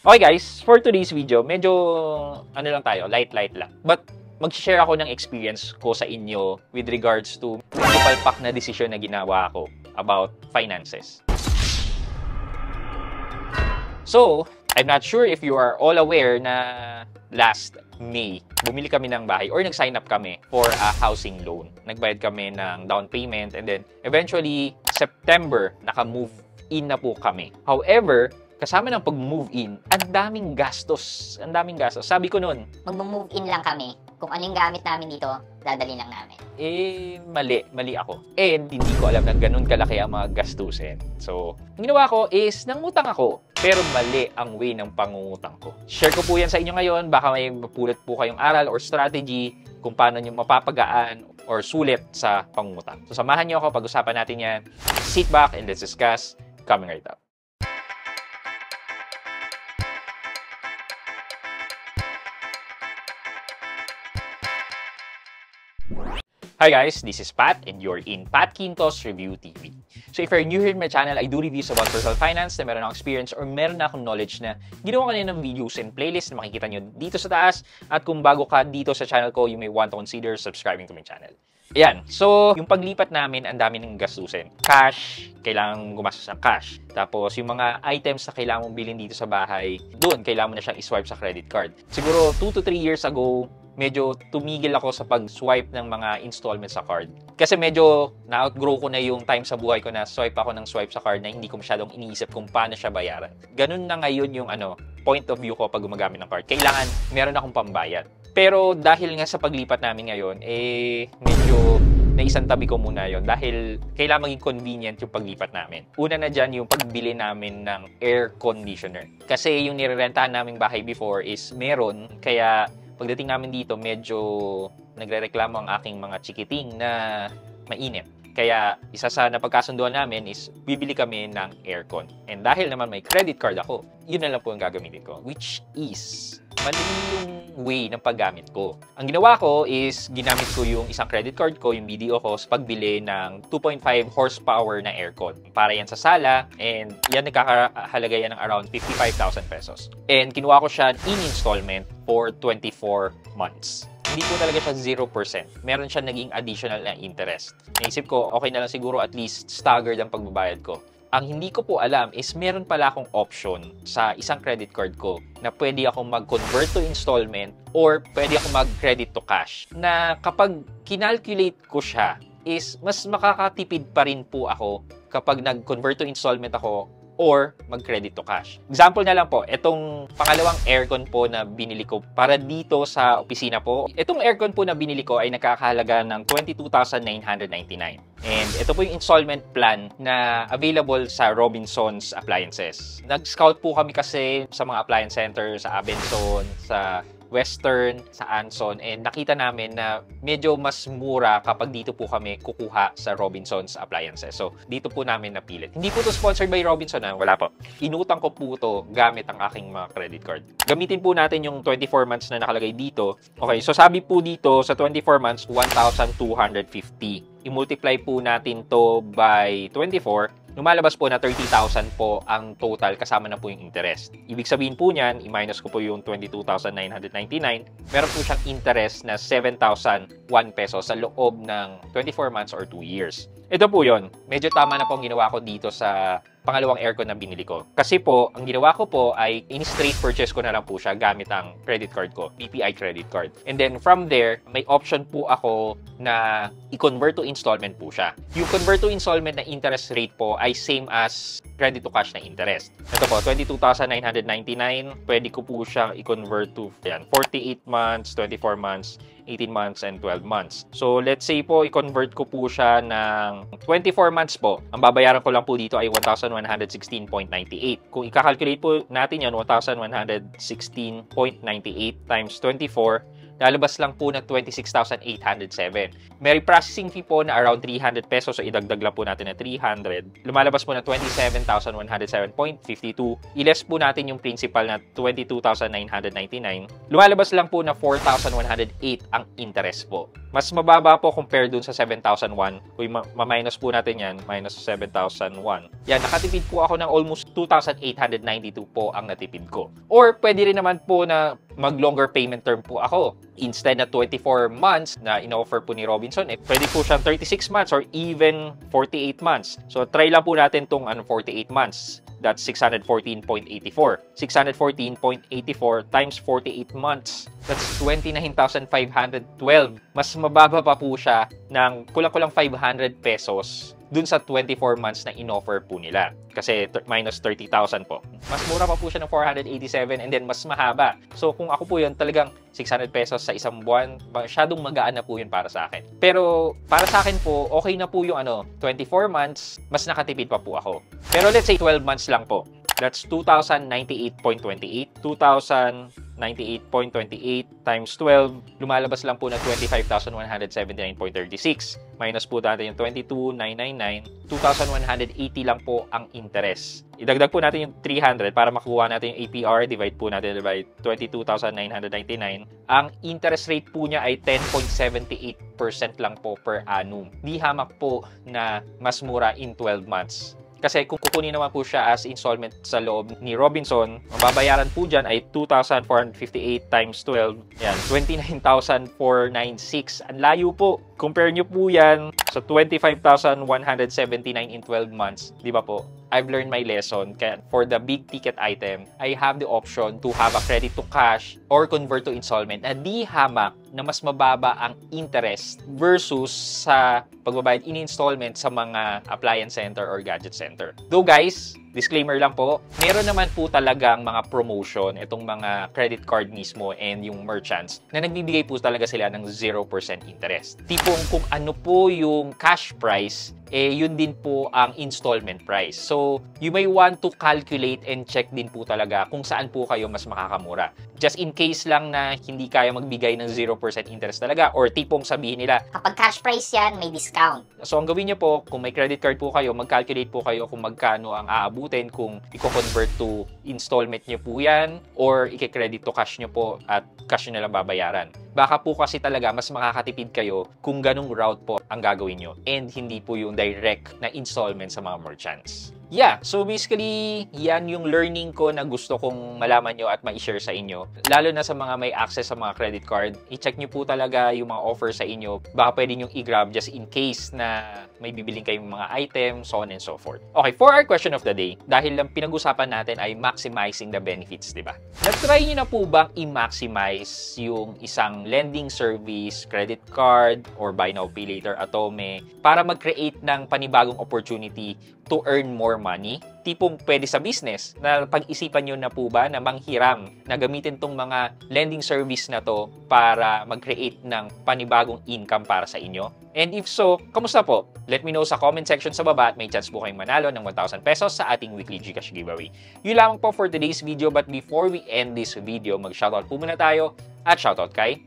Okay guys, for today's video, medyo ano lang tayo, light lang. But mag-share ako ng experience ko sa inyo with regards to medyo palpak na desisyon na ginawa ko about finances. So, I'm not sure if you are all aware na last May, bumili kami ng bahay or nag-sign up kami for a housing loan. Nagbayad kami ng down payment and then eventually, September, naka-move in na po kami. However, kasama ng pag-move in, ang daming gastos. Ang daming gastos. Sabi ko noon, mag-move in lang kami. Kung ano yung gamit namin dito, dadali lang namin. Mali ako. And hindi ko alam na ganun kalaki ang mga gastusin. So, ang ginawa ko is, nangutang ako. Pero mali ang way ng pangungutang ko. Share ko po yan sa inyo ngayon. Baka may mapulot po kayong aral or strategy kung paano nyo mapapagaan or sulit sa pangungutang. So, samahan nyo ako. Pag-usapan natin yan. Sit back and let's discuss. Coming right up. Hi guys, this is Pat and you're in Pat Quintos Review TV. So if you're new here in my channel, I do reviews about personal finance na meron akong experience or meron na akong knowledge na ginawa ko na ng videos and playlist na makikita nyo dito sa taas. At kung bago ka dito sa channel ko, you may want to consider subscribing to my channel. Ayan, so yung paglipat namin, ang dami ng gastusin. Cash, kailangan gumastos ng cash. Tapos yung mga items na kailangan mong bilhin dito sa bahay, doon kailangan mo na siyang i-swipe sa credit card. Siguro 2 to 3 years ago, medyo tumigil ako sa pag-swipe ng mga installments sa card. Kasi medyo na-outgrow ko na yung time sa buhay ko na swipe ako ng swipe sa card na hindi ko masyadong iniisip kung paano siya bayaran. Ganun na ngayon yung point of view ko pag gumagamit ng card. Kailangan meron akong pambayad. Pero dahil nga sa paglipat namin ngayon, medyo naisantabi ko muna yon dahil kailangan maging convenient yung paglipat namin. Una na dyan yung pagbili namin ng air conditioner. Kasi yung nirerentahan naming bahay before is meron, kaya pagdating namin dito, medyo nagrereklamo ang aking mga chikiting na mainit. Kaya isa sa napagkasunduan namin is bibili kami ng aircon. And dahil naman may credit card ako, yun na lang po ang gagamitin ko. Which is mali yung way ng paggamit ko. Ang ginawa ko is ginamit ko yung isang credit card ko, yung BDO ko, sa pagbili ng 2.5 horsepower na aircon. Para yan sa sala and yan nagkakahalaga yan ng around 55,000 pesos. And kinuha ko siya in installment for 24 months. Hindi po talaga siya 0%. Meron siya naging additional na interest. Naisip ko, okay na lang siguro at least staggered ang pagbabayad ko. Ang hindi ko po alam is meron pala akong option sa isang credit card ko na pwede akong mag-convert to installment or pwede akong mag-credit to cash. Na kapag kinalculate ko siya is mas makakatipid pa rin po ako kapag nag-convert to installment ako or mag-credit to cash. Example na lang po, itong pangalawang aircon po na binili ko para dito sa opisina po. Itong aircon po na binili ko ay nakakahalaga ng 22,999. And ito po yung installment plan na available sa Robinsons Appliances. Nag-scout po kami kasi sa mga appliance center, sa Abenson, sa Western, sa Anson, and nakita namin na medyo mas mura kapag dito po kami kukuha sa Robinsons Appliances. So, dito po namin napilit. Hindi po to sponsored by Robinson, wala po. Inutang ko po to gamit ang aking mga credit card. Gamitin po natin yung 24 months na nakalagay dito. Okay, so sabi po dito sa 24 months, 1,250. I-multiply po natin to by 24. Lumalabas po na 30,000 po ang total kasama na po yung interest. Ibig sabihin po niyan, i-minus ko po yung 22,999, meron po siyang interest na 7,001 pesos sa loob ng 24 months or 2 years. Ito po yon. Medyo tama na po ang ginawa ko dito sa pangalawang aircon na binili ko. Kasi po, ang ginawa ko po ay in-straight purchase ko na lang po siya gamit ang credit card ko, BPI credit card. And then from there, may option po ako na i-convert to installment po siya. Yung convert to installment na interest rate po ay same as credit to cash na interest. Ito po, 22,999. Pwede ko po siyang i-convert to 48 months, 24 months, 18 months, and 12 months. So, let's say po, i-convert ko po siya ng 24 months po. Ang babayaran ko lang po dito ay 1,116.98. Kung i-calculate po natin yan, 1,116.98 times 24, lalabas lang po ng 26,807. May processing fee po na around 300 pesos, so idagdag lang po natin na 300. Lumalabas po na 27,107.52. I-less po natin yung principal na 22,999. Lumalabas lang po na 4,108 ang interest po. Mas mababa po compare dun sa 7,001. Kung ma-minus po natin yan, minus 7,001. Yan, nakatipid po ako ng almost 2,892 po ang natipid ko. Or pwede rin naman po na mag-longer payment term po ako. Instead na 24 months na in-offer po ni Robinson, pwede po siyang 36 months or even 48 months. So, try lang po natin tong 48 months. That's 614.84. 614.84 times 48 months. That's 29,512. Mas mababa pa po siya ng kulang-kulang 500 pesos dun sa 24 months na in-offer po nila. Kasi minus 30,000 po. Mas mura pa po siya ng 487 and then mas mahaba. So kung ako po yun, talagang 600 pesos sa isang buwan, masyadong magaan na po yun para sa akin. Pero para sa akin po, okay na po yung 24 months, mas nakatipid pa po ako. Pero let's say 12 months lang po. That's 2,098.28. 2,098.28 times 12, lumalabas lang po na 25,179.36. Minus po natin yung 22,999. 2,180 lang po ang interest. Idagdag po natin yung 300 para makuha natin yung APR. Divide po natin by 22,999. Ang interest rate po niya ay 10.78% lang po per annum. Di hamak po na mas mura in 12 months. Kasi kung kukunin naman po siya as installment sa loob ni Robinson, ang babayaran po dyan ay 2,458 times 12. Yan, 29,496. Ang layo po. Compare nyo po yan sa 25,179 in 12 months. Di ba po? I've learned my lesson. Kaya for the big ticket item, I have the option to have a credit to cash or convert to installment na di hamak na mas mababa ang interest versus sa pagbabayad in installment sa mga appliance center or gadget center. Though guys, disclaimer lang po, meron naman po talagang mga promotion, itong mga credit card mismo and yung merchants na nagbibigay po talaga sila ng 0% interest. Tipong kung ano po yung cash price, yun din po ang installment price. So, you may want to calculate and check din po talaga kung saan po kayo mas makakamura. Just in case lang na hindi kaya magbigay ng 0% interest talaga or tipong sabihin nila, Kapag cash price yan, may discount. so ang gawin niyo po, kung may credit card po kayo, mag-calculate po kayo kung magkano ang aabutin, kung i-convert to installment niyo po yan or i-credit to cash niyo po at cash niyo na lang babayaran. Baka po kasi talaga mas makakatipid kayo kung ganung route po ang gagawin nyo and hindi po yung direct na installment sa mga merchants. Yeah, so basically, yan yung learning ko na gusto kong malaman nyo at ma-share sa inyo. Lalo na sa mga may access sa mga credit card, i-check nyo po talaga yung mga offer sa inyo. Baka pwede nyo i-grab just in case na may bibiling kayong mga items, so on and so forth. Okay, for our question of the day, dahil lang pinag-usapan natin ay maximizing the benefits, di ba? Na-try nyo na po bang i-maximize yung isang lending service, credit card, or buy now, pay later, Atome, para mag-create ng panibagong opportunity to earn more money? Tipong pwede sa business na pag-isipan nyo na po ba na manghiram na gamitin tong mga lending service na to para mag-create ng panibagong income para sa inyo? And if so, kamusta po? Let me know sa comment section sa baba at may chance po kayong manalo ng 1,000 pesos sa ating weekly GCash giveaway. Yun lamang po for today's video, but before we end this video, mag-shoutout po muna tayo at shoutout kay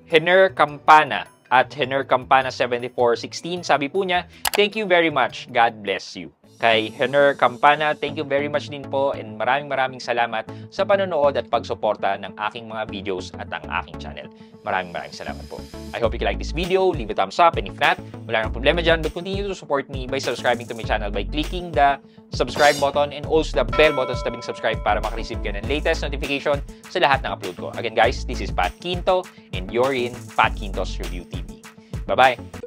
Hener Campana at Hener Campana 7416. Sabi po niya, thank you very much. God bless you. Kay Hener Campana, thank you very much din po and maraming salamat sa panonood at pagsuporta ng aking mga videos at ang aking channel. Maraming salamat po. I hope you like this video. Leave a thumbs up and if not, wala nang problema dyan, but continue to support me by subscribing to my channel by clicking the subscribe button and also the bell button sa tabing subscribe para makareceive ka ng latest notification sa lahat ng upload ko. Again guys, this is Pat Quinto and you're in Pat Quinto's Review TV. Bye-bye!